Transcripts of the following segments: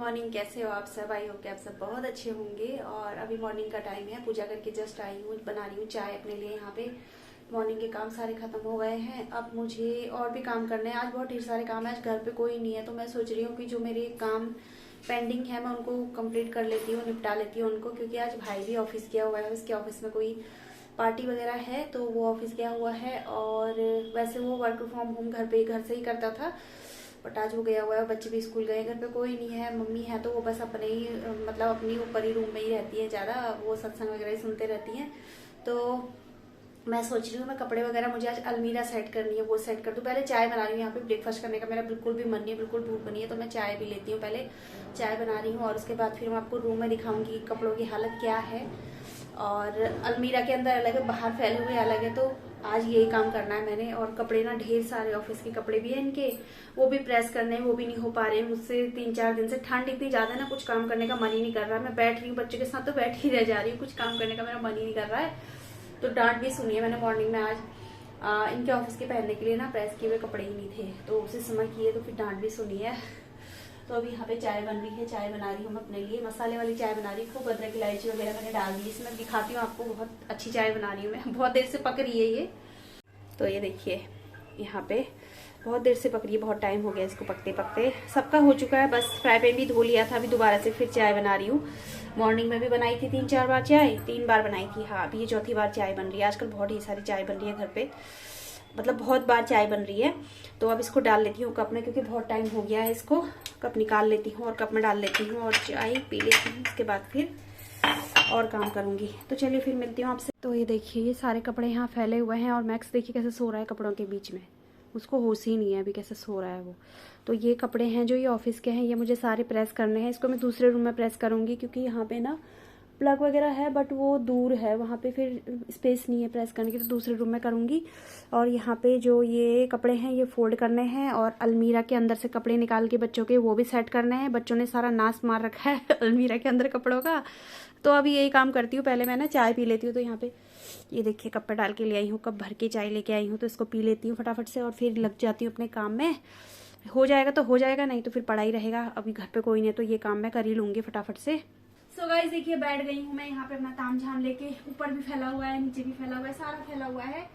Morning, कैसे हो आप सब। आई होप कि आप सब बहुत अच्छे होंगे। और अभी मॉर्निंग का टाइम है, पूजा करके जस्ट आई हूँ, बना रही हूँ चाय अपने लिए। यहाँ पे मॉर्निंग के काम सारे खत्म हो गए हैं। अब मुझे और भी काम करने हैं। आज बहुत ढेर सारे काम है, आज घर पे कोई नहीं है, तो मैं सोच रही हूँ कि जो मेरे काम पेंडिंग है मैं उनको कंप्लीट कर लेती हूँ, निपटा लेती हूँ उनको। क्योंकि आज भाई भी ऑफिस गया हुआ है, उसके ऑफिस में कोई पार्टी वगैरह है, तो वो ऑफिस गया हुआ है। और वैसे वो वर्क फ्रॉम होम घर से ही करता था, बट आज वो गया हुआ है। बच्चे भी स्कूल गए, घर पे कोई नहीं है। मम्मी है तो वो बस अपने ही मतलब अपनी ऊपर ही रूम में ही रहती है ज़्यादा, वो सत्संग वगैरह ही सुनते रहती हैं। तो मैं सोच रही हूँ मैं कपड़े वगैरह, मुझे आज अलमीरा सेट करनी है, वो सेट कर दूँ। पहले चाय बना रही हूँ, यहाँ पे ब्रेकफास्ट करने का मेरा बिल्कुल भी मन नहीं है, बिल्कुल भूख नहीं है, तो मैं चाय भी लेती हूँ। पहले चाय बना रही हूँ और उसके बाद फिर मैं आपको रूम में दिखाऊंगी कपड़ों की हालत क्या है। और अलमीरा के अंदर अलग है, बाहर फैले हुए अलग है, तो आज यही काम करना है मैंने। और कपड़े ना ढेर सारे ऑफिस के कपड़े भी हैं इनके, वो भी प्रेस करने हैं, वो भी नहीं हो पा रहे हैं मुझसे 3-4 दिन से। ठंड इतनी ज्यादा है ना, कुछ काम करने का मन ही नहीं कर रहा है। मैं बैठ रही हूँ बच्चे के साथ तो बैठ ही रह जा रही हूँ, कुछ काम करने का मेरा मन ही नहीं कर रहा है। तो डांट भी सुनी है मैंने मॉर्निंग में आज। इनके ऑफिस के पहनने के लिए ना प्रेस किए हुए कपड़े ही नहीं थे, तो उसी समय किए, तो फिर डांट भी सुनी है। तो अभी यहाँ पे चाय बन रही है, चाय बना रही हूँ मैं अपने लिए, मसाले वाली चाय बना रही हूँ। खूब अदरक इलायची वगैरह मैंने डाल दी इसमें, दिखाती हूँ आपको। बहुत अच्छी चाय बना रही हूँ मैं, बहुत देर से पक रही है ये। तो ये देखिए यहाँ पे बहुत देर से पक रही है, बहुत टाइम हो गया इसको पकते पकते। सबका हो चुका है, बस फ्राई पैन भी धो लिया था, अभी दोबारा से फिर चाय बना रही हूँ। मॉर्निंग में भी बनाई थी 3-4 बार चाय, 3 बार बनाई थी। हाँ, अभी ये चौथी बार चाय बन रही है। आजकल बहुत ही सारी चाय बन रही है घर पे, मतलब बहुत बार चाय बन रही है। तो अब इसको डाल लेती हूँ कप में, क्योंकि बहुत टाइम हो गया है। इसको कप निकाल लेती हूँ और कप में डाल लेती हूँ और चाय पी लेती हूँ। उसके बाद फिर और काम करूंगी। तो चलिए फिर मिलती हूँ आपसे। तो ये देखिए ये सारे कपड़े यहाँ फैले हुए हैं और मैक्स देखिए कैसे सो रहा है कपड़ों के बीच में, उसको होश ही नहीं है अभी कैसे सो रहा है वो। तो ये कपड़े हैं जो ये ऑफिस के हैं, ये मुझे सारे प्रेस करने हैं। इसको मैं दूसरे रूम में प्रेस करूंगी, क्योंकि यहाँ पे ना प्लग वगैरह है, बट वो दूर है, वहाँ पे फिर स्पेस नहीं है प्रेस करने की, तो दूसरे रूम में करूँगी। और यहाँ पे जो ये कपड़े हैं ये फोल्ड करने हैं, और अलमीरा के अंदर से कपड़े निकाल के बच्चों के वो भी सेट करने हैं। बच्चों ने सारा नाश मार रखा है अलमीरा के अंदर कपड़ों का। तो अभी यही काम करती हूँ, पहले मैं ना चाय पी लेती हूँ। तो यहाँ पे ये देखिए कप पे डाल के ले आई हूँ, कप भर के चाय लेके आई हूँ, तो इसको पी लेती हूँ फटाफट से और फिर लग जाती हूँ अपने काम में। हो जाएगा तो हो जाएगा, नहीं तो फिर पड़ा ही रहेगा। अभी घर पे कोई नहीं, तो ये काम मैं कर ही लूँगी फटाफट से। सो गाइस देखिए बैठ गई हूँ मैं यहाँ पे अपना ताम झाम लेके। ऊपर भी फैला हुआ है, नीचे भी फैला हुआ है, सारा फैला हुआ है।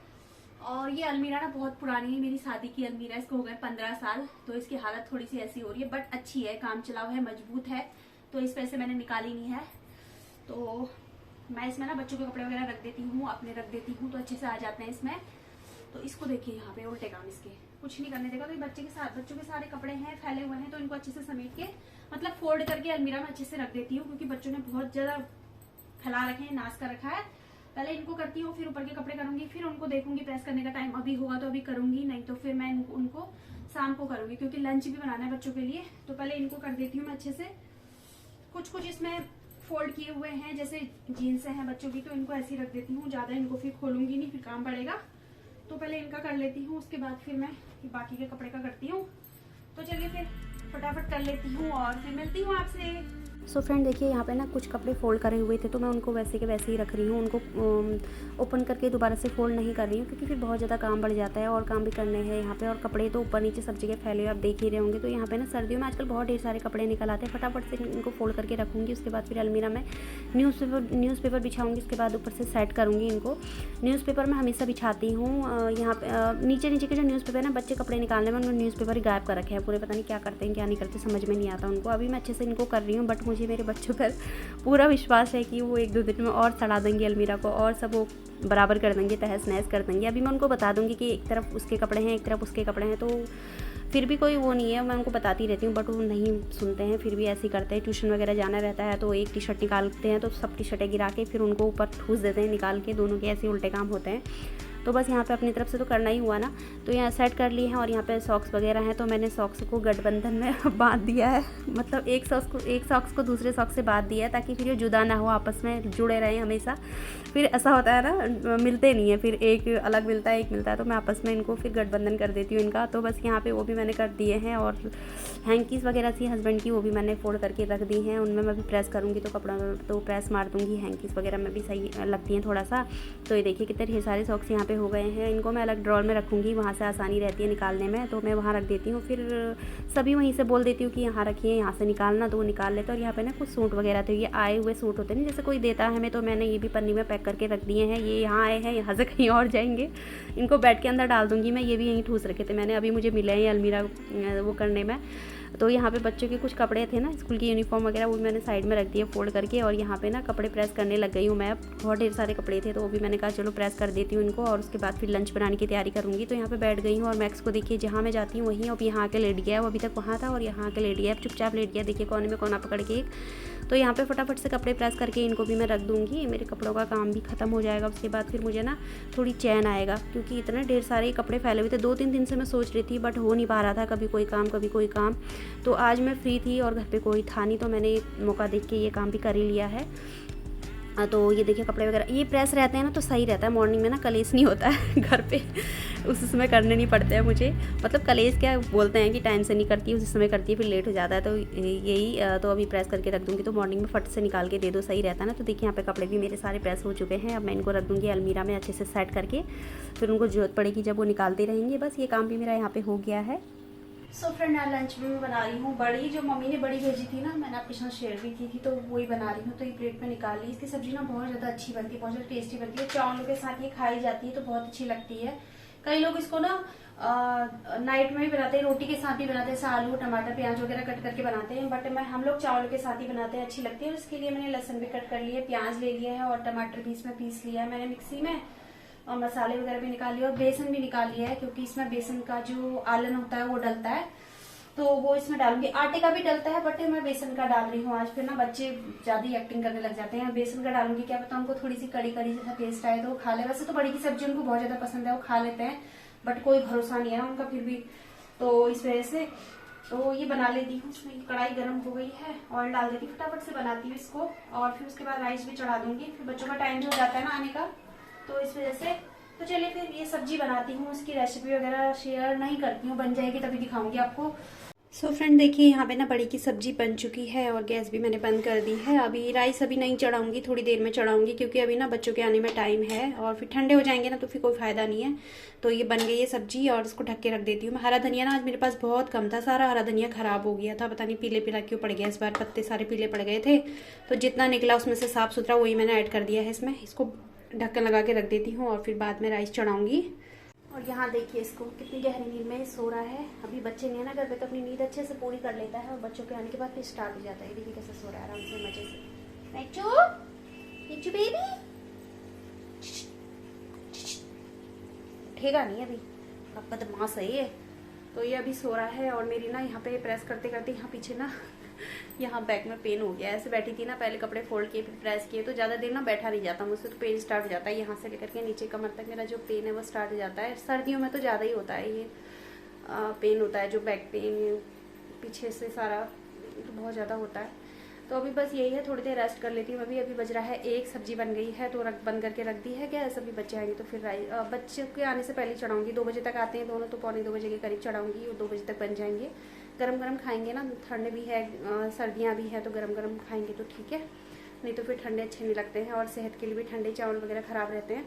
और ये अलमीरा ना बहुत पुरानी है, मेरी शादी की अलमीरा, इसको हो गए 15 साल। तो इसकी हालत थोड़ी सी ऐसी हो रही है, बट अच्छी है, काम चलाऊ है, मजबूत है। तो इस वजह से मैंने निकाली नहीं है। तो मैं इसमें ना बच्चों के कपड़े वगैरह रख देती हूँ, अपने रख देती हूँ, तो अच्छे से आ जाते हैं इसमें। तो इसको देखिए यहाँ पे उल्टे काम, इसके कुछ नहीं करने देगा। तो बच्चों के सारे कपड़े हैं फैले हुए हैं, तो इनको अच्छे से समेट के मतलब फोल्ड करके अलमीरा में अच्छे से रख देती हूँ, क्योंकि बच्चों ने बहुत ज्यादा फैला रखे हैं, नाश कर रखा है। पहले इनको करती हूँ, फिर ऊपर के कपड़े करूंगी, फिर उनको देखूंगी प्रेस करने का टाइम अभी होगा तो अभी करूंगी, नहीं तो फिर मैं उनको शाम को करूंगी, क्योंकि लंच भी बनाना है बच्चों के लिए। तो पहले इनको कर देती हूँ मैं अच्छे से। कुछ इसमें फोल्ड किए हुए हैं, जैसे जीन्स हैं बच्चों की, तो इनको ऐसे ही रख देती हूँ, ज्यादा इनको फिर खोलूंगी नहीं, फिर काम पड़ेगा। तो पहले इनका कर लेती हूँ, उसके बाद फिर मैं बाकी के कपड़े का करती हूँ। तो चलिए फिर फटाफट कर लेती हूँ और फिर मिलती हूँ आपसे। सो फ्रेंड देखिए यहाँ पे ना कुछ कपड़े फोल्ड करे हुए थे, तो मैं उनको वैसे के वैसे ही रख रही हूँ। उनको ओपन करके दोबारा से फोल्ड नहीं कर रही हूँ, क्योंकि फिर बहुत ज़्यादा काम बढ़ जाता है और काम भी करने हैं यहाँ पे। और कपड़े तो ऊपर नीचे सब जगह फैले हुए आप देख ही रहे होंगे। तो यहाँ पे ना सर्दियों में आजकल बहुत ढेर सारे कपड़े निकल आते हैं, फटाफट से इनको फोल्ड करके रखूँगी। उसके बाद फिर अलमीरा में न्यूज़पेपर बिछाऊँगी, उसके बाद ऊपर से सेट करूँगी इनको। न्यूज़पेपर मैं हमेशा बिछाती हूँ यहाँ पे। नीचे के जो न्यूज़पेपर है ना, बच्चे कपड़े निकालने में उन्होंने न्यूज़पेपर ही गायब कर रखे हैं पूरे, पता नहीं क्या करते हैं क्या नहीं करते, समझ में नहीं आता उनको। अभी मैं अच्छे से इनको कर रही हूँ, बट मुझे मेरे बच्चों पर पूरा विश्वास है कि वो 1-2 दिन में और सड़ा देंगे अलमीरा को, और सब वो बराबर कर देंगे, तहस नहस कर देंगे। अभी मैं उनको बता दूंगी कि एक तरफ उसके कपड़े हैं, एक तरफ उसके कपड़े हैं, तो फिर भी कोई वो नहीं है, मैं उनको बताती रहती हूँ, बट वो नहीं सुनते हैं, फिर भी ऐसे ही करते हैं। ट्यूशन वगैरह जाना रहता है तो एक टी शर्ट निकालते हैं, तो सब टी शर्टें गिरा के फिर उनको ऊपर ठूस देते हैं निकाल के, दोनों के ऐसे उल्टे काम होते हैं। तो बस यहाँ पे अपनी तरफ से तो करना ही हुआ ना। तो यहाँ सेट कर लिए हैं, और यहाँ पे सॉक्स वगैरह हैं, तो मैंने सॉक्स को गठबंधन में बांध दिया है, मतलब एक सॉक्स को दूसरे सॉक्स से बांध दिया है, ताकि फिर ये जुदा ना हो, आपस में जुड़े रहें हमेशा। फिर ऐसा होता है ना, मिलते नहीं है, फिर एक अलग मिलता है एक मिलता है, तो मैं आपस में इनको फिर गठबंधन कर देती हूँ इनका। तो बस यहाँ पे वो भी मैंने कर दिए हैं, और हैंकीज़ वगैरह थी हस्बैंड की, वो भी मैंने फोल्ड करके रख दी हैं। उनमें मैं भी प्रेस करूँगी तो कपड़ा तो प्रेस मार दूँगी। हैंकीज़ वगैरह में भी सही लगती हैं थोड़ा सा। तो ये देखिए कितने ढेर सारे सॉक्स यहाँ पे पे हो गए हैं। इनको मैं अलग ड्रॉर में रखूँगी, वहाँ से आसानी रहती है निकालने में, तो मैं वहाँ रख देती हूँ। फिर सभी वहीं से बोल देती हूँ कि यहाँ रखिए, यहाँ से निकालना, तो वो निकाल लेते हैं। और यहाँ पे ना कुछ सूट वगैरह थे, ये आए हुए सूट होते हैं ना, जैसे कोई देता है हमें, तो मैंने ये भी पन्नी में पैक करके रख दिए हैं। ये यहाँ आए हैं, यहाँ से कहीं और जाएंगे, इनको बेड के अंदर डाल दूँगी मैं। ये भी यहीं ठूस रखे थे मैंने, अभी मुझे मिले हैं अलमीरा वो करने में। तो यहाँ पे बच्चों के कुछ कपड़े थे ना, स्कूल की यूनिफॉर्म वगैरह, वो भी मैंने साइड में रख दिए फोल्ड करके। और यहाँ पे ना कपड़े प्रेस करने लग गई हूँ मैं। बहुत ढेर सारे कपड़े थे, तो वो भी मैंने कहा चलो प्रेस कर देती हूँ इनको, और उसके बाद फिर लंच बनाने की तैयारी करूँगी। तो यहाँ पे बैठ गई हूँ, और मैक्स को देखिए जहाँ मैं जाती हूँ वहीं अब यहाँ आके लेट गया है। वो अभी तक वहाँ था और यहाँ आके लेट गया, अब चुपचाप लेट गया, देखिए कोने में कोना पकड़ के एक। तो यहाँ पे फटाफट से कपड़े प्रेस करके इनको भी मैं रख दूँगी, मेरे कपड़ों का काम भी ख़त्म हो जाएगा। उसके बाद फिर मुझे ना थोड़ी चैन आएगा, क्योंकि इतने ढेर सारे कपड़े फैले हुए थे। 2-3 दिन से मैं सोच रही थी, बट हो नहीं पा रहा था, कभी कोई काम कभी कोई काम। तो आज मैं फ्री थी और घर पे कोई था नहीं, तो मैंने मौका देख के ये काम भी कर ही लिया है। तो ये देखिए कपड़े वगैरह ये प्रेस रहते हैं ना, तो सही रहता है, मॉर्निंग में ना कलेश नहीं होता है घर पे, उस समय करने नहीं पड़ते हैं मुझे। मतलब कलेश क्या बोलते हैं कि टाइम से नहीं करती है, उसी समय करती है, फिर लेट हो जाता है। तो यही तो अभी प्रेस करके रख दूँगी, तो मॉर्निंग में फट से निकाल के दे दो, सही रहता है ना। तो देखिए यहाँ पे कपड़े भी मेरे सारे प्रेस हो चुके हैं। अब मैं इनको रख दूँगी अलमीरा में अच्छे से सेट करके, फिर उनको जरूरत पड़ेगी जब वो निकालते रहेंगे। बस ये काम भी मेरा यहाँ पे हो गया है। सो फ्रेंड, आज लंच में मैं बना रही हूँ बड़ी, जो मम्मी ने बड़ी भेजी थी ना, मैंने आपके साथ शेयर भी की थी, तो वही बना रही हूँ। तो ये प्लेट में निकाल ली। इसकी सब्जी ना बहुत ज़्यादा अच्छी बनती है, बहुत ज़्यादा टेस्टी बनती है। चावलों के साथ ये खाई जाती है तो बहुत अच्छी लगती है। कई लोग इसको ना नाइट में भी बनाते हैं, रोटी के साथ भी बनाते हैं, आलू टमाटर प्याज वगैरह कट करके बनाते हैं, बट हम लोग चावलों के साथ ही बनाते हैं, अच्छी लगती है। और इसके लिए मैंने लहसुन भी कट कर लिया है, प्याज ले लिया है, और टमाटर भी इसमें पीस लिया है मैंने मिक्सी में, और मसाले वगैरह भी निकाल लिए, और बेसन भी निकाल लिया है, क्योंकि इसमें बेसन का जो आलन होता है वो डलता है, तो वो इसमें डालूंगी। आटे का भी डलता है, बट मैं बेसन का डाल रही हूँ आज, फिर ना बच्चे ज्यादा एक्टिंग करने लग जाते हैं। बेसन का डालूंगी, क्या पता उनको थोड़ी सी कड़ी कड़ी जैसा टेस्ट आए तो वो खा ले। वैसे तो बड़ी की सब्जी उनको बहुत ज्यादा पसंद है, वो खा लेते हैं, बट कोई भरोसा नहीं है ना उनका फिर भी, तो इस वजह से तो ये बना लेती हूँ। इसमें कढ़ाई गर्म हो गई है, ऑयल डाल देती हूँ, फटाफट से बनाती हूँ इसको, और फिर उसके बाद राइस भी चढ़ा दूंगी। फिर बच्चों का टाइम जो हो जाता है ना आने का, तो इस वजह से तो चलिए फिर ये सब्जी बनाती हूँ। इसकी रेसिपी वगैरह शेयर नहीं करती हूँ, बन जाएगी तभी दिखाऊंगी आपको। सो फ्रेंड देखिए यहाँ पे ना बड़ी की सब्जी बन चुकी है, और गैस भी मैंने बंद कर दी है। अभी राइस अभी नहीं चढ़ाऊंगी, थोड़ी देर में चढ़ाऊंगी, क्योंकि अभी ना बच्चों के आने में टाइम है, और फिर ठंडे हो जाएंगे ना तो फिर कोई फायदा नहीं है। तो ये बन गई है सब्जी, और इसको ढक के रख देती हूँ मैं। हरा धनिया ना आज मेरे पास बहुत कम था, सारा हरा धनिया खराब हो गया था, पता नहीं पीले पीला क्यों पड़ गया इस बार, पत्ते सारे पीले पड़ गए थे। तो जितना निकला उसमें से साफ सुथरा वही मैंने ऐड कर दिया है इसमें। इसको ढक्कन लगा के रख देती हूँ, और फिर बाद में राइस चढ़ाऊंगी। और यहाँ देखिए इसको कितनी गहरी नींद में सो रहा है। अभी बच्चे नहीं है ना घर पे, तो अपनी नींद अच्छे से पूरी कर लेता है, और बच्चों के आने के बाद फिर स्टार्ट हो जाता है। देखिए कैसे सो रहा है आराम से मजे से। नेचू बेबी उठेगा नहीं अभी, अब बदमाश है ये। तो ये अभी सो रहा है, और मेरी ना यहाँ पे प्रेस करते करते यहाँ पीछे ना यहाँ बैक में पेन हो गया। ऐसे बैठी थी ना, पहले कपड़े फोल्ड किए फिर प्रेस किए, तो ज़्यादा देर ना बैठा नहीं जाता मुझसे, तो पेन स्टार्ट हो जाता है। यहाँ से लेकर के नीचे कमर तक मेरा जो पेन है वो स्टार्ट हो जाता है। सर्दियों में तो ज़्यादा ही होता है ये पेन होता है, जो बैक पेन पीछे से सारा तो बहुत ज़्यादा होता है। तो अभी बस यही है, थोड़ी देर रेस्ट कर लेती हूँ। अभी बज रहा है 1, सब्जी बन गई है, तो बंद करके रख दी है गैस। अभी बच्चे आएंगे तो फिर बच्चे के आने से पहले चढ़ाऊंगी। 2 बजे तक आते हैं दोनों, तो पौने 2 बजे के करीब चढ़ाऊंगी, और 2 बजे तक बन जाएंगे। गरम गरम खाएंगे ना, ठंड भी है, सर्दियाँ भी है, तो गरम गरम खाएंगे तो ठीक है, नहीं तो फिर ठंडे अच्छे नहीं लगते हैं, और सेहत के लिए भी ठंडे चावल वगैरह ख़राब रहते हैं।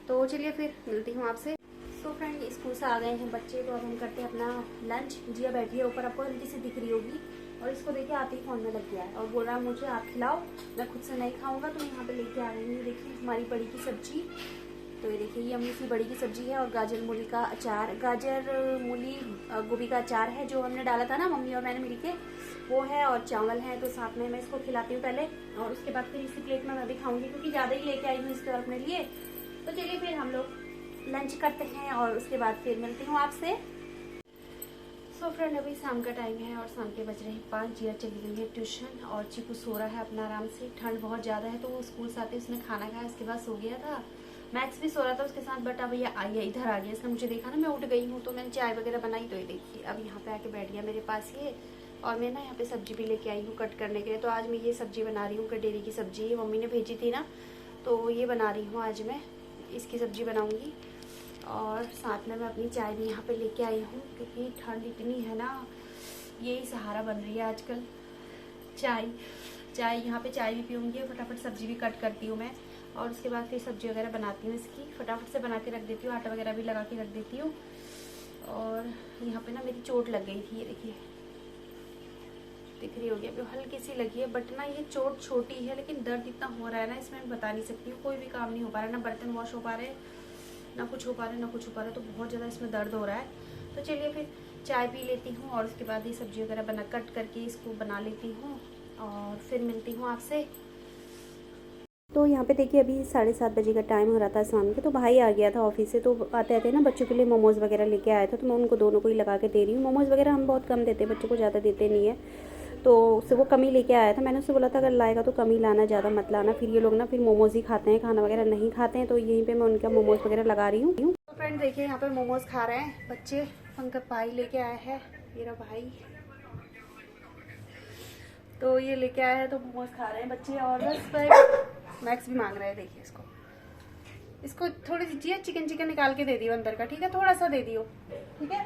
तो चलिए फिर मिलती हूँ आपसे। तो फ्रेंड स्कूल से आ गए हैं बच्चे, तो अब हम करते हैं अपना लंच। जिया बैठी है ऊपर, आपको हल्की सी दिख रही होगी, और इसको देखिए आते ही फोन में लग गया है, और बोल रहा है मुझे आप खिलाओ, मैं खुद से नहीं खाऊंगा। तो यहाँ पे लेके आ गई हूँ, देखिए हमारी बड़ी की सब्जी। तो ये देखिए ये अम्मी सी बड़ी की सब्जी है, और गाजर मूली का अचार, गाजर मूली गोभी का अचार है, जो हमने डाला था ना मम्मी और मैंने मिलके, वो है, और चावल है। तो साथ में मैं इसको खिलाती हूँ पहले, और उसके बाद फिर इसी प्लेट में मैं भी खाऊंगी, क्योंकि ज़्यादा ही लेके आई हूँ इसके अपने लिए। तो चलिए फिर हम लोग लंच करते हैं, और उसके बाद फिर मिलती हूँ आपसे। सो फ्रेंड अभी शाम का टाइम है, और शाम के बज रहे हैं 5। जिया चली गई है ट्यूशन, और चीकू सो रहा है अपना आराम से। ठंड बहुत ज़्यादा है, तो वो स्कूल से आते उसने खाना खाया, उसके बाद सो गया था। मैक्स भी सो रहा था उसके साथ, बट अब ये इधर आ गया। इसने मुझे देखा ना मैं उठ गई हूँ, तो मैंने चाय वगैरह बनाई, तो ये देखिए अब यहाँ पे आके बैठ गया मेरे पास ये। और मैं ना यहाँ पे सब्जी भी लेके आई हूँ कट करने के लिए। तो आज मैं ये सब्जी बना रही हूँ, कटेरी की सब्जी, ये मम्मी ने भेजी थी ना, तो ये बना रही हूँ आज मैं, इसकी सब्जी बनाऊँगी। और साथ में मैं अपनी चाय भी यहाँ पे लेके आई हूँ, क्योंकि ठंड इतनी है ना, यही सहारा बन रही है आजकल, चाय। यहाँ पे चाय भी पीऊँगी, फटाफट सब्जी भी कट करती हूँ मैं। और उसके बाद फिर सब्जी वगैरह बनाती हूँ। इसकी फटाफट से बना के रख देती हूँ, आटा वगैरह भी लगा के रख देती हूँ। और यहाँ पे ना मेरी चोट लग गई थी, ये देखिए दिख रही होगी अभी, हल्की सी लगी है। बट ना ये चोट छोटी है लेकिन दर्द इतना हो रहा है ना, इसमें मैं बता नहीं सकती हूँ। कोई भी काम नहीं हो पा रहा है, ना बर्तन वॉश हो पा रहे, ना कुछ हो पा रहा है, ना कुछ हो पा रहा है। तो बहुत ज़्यादा इसमें दर्द हो रहा है। तो चलिए फिर चाय पी लेती हूँ और उसके बाद ये सब्जी वगैरह बना कट करके इसको बना लेती हूँ और फिर मिलती हूँ आपसे। तो यहाँ पे देखिए अभी 7:30 बजे का टाइम हो रहा था शाम के। तो भाई आ गया था ऑफिस से, तो आते आते ना बच्चों के लिए मोमोज़ वगैरह लेके आया था। तो मैं उनको दोनों को ही लगा के दे रही हूँ। मोमोज़ वगैरह हम बहुत कम देते हैं, बच्चों को ज़्यादा देते नहीं है। तो उससे वो कम ही लेके आया था। मैंने उससे बोला था अगर लाएगा तो कम ही लाना, ज़्यादा मत लाना। फिर ये लोग ना फिर मोमोज़ ही खाते हैं, खाना वगैरह नहीं खाते हैं। तो यहीं पर मैं उनका मोमोज़ वगैरह लगा रही हूँ। तो फ्रेंड देखिए यहाँ पर मोमोज़ खा रहे हैं बच्चे। पंकज भाई लेके आया है, मेरा भाई। तो ये लेके आया है तो मोमोज़ खा रहे हैं बच्चे। और बस मैक्स भी मांग रहा है, देखिए इसको थोड़ी सी चिकन निकाल के दे दियो अंदर का, ठीक है, थोड़ा सा दे दियो, ठीक है।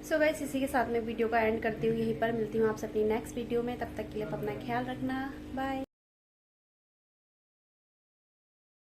सो गाइस इसी के साथ में वीडियो का एंड करती हूँ, यहीं पर मिलती हूँ आपसे अपनी नेक्स्ट वीडियो में। तब तक के लिए अपना ख्याल रखना, बाय।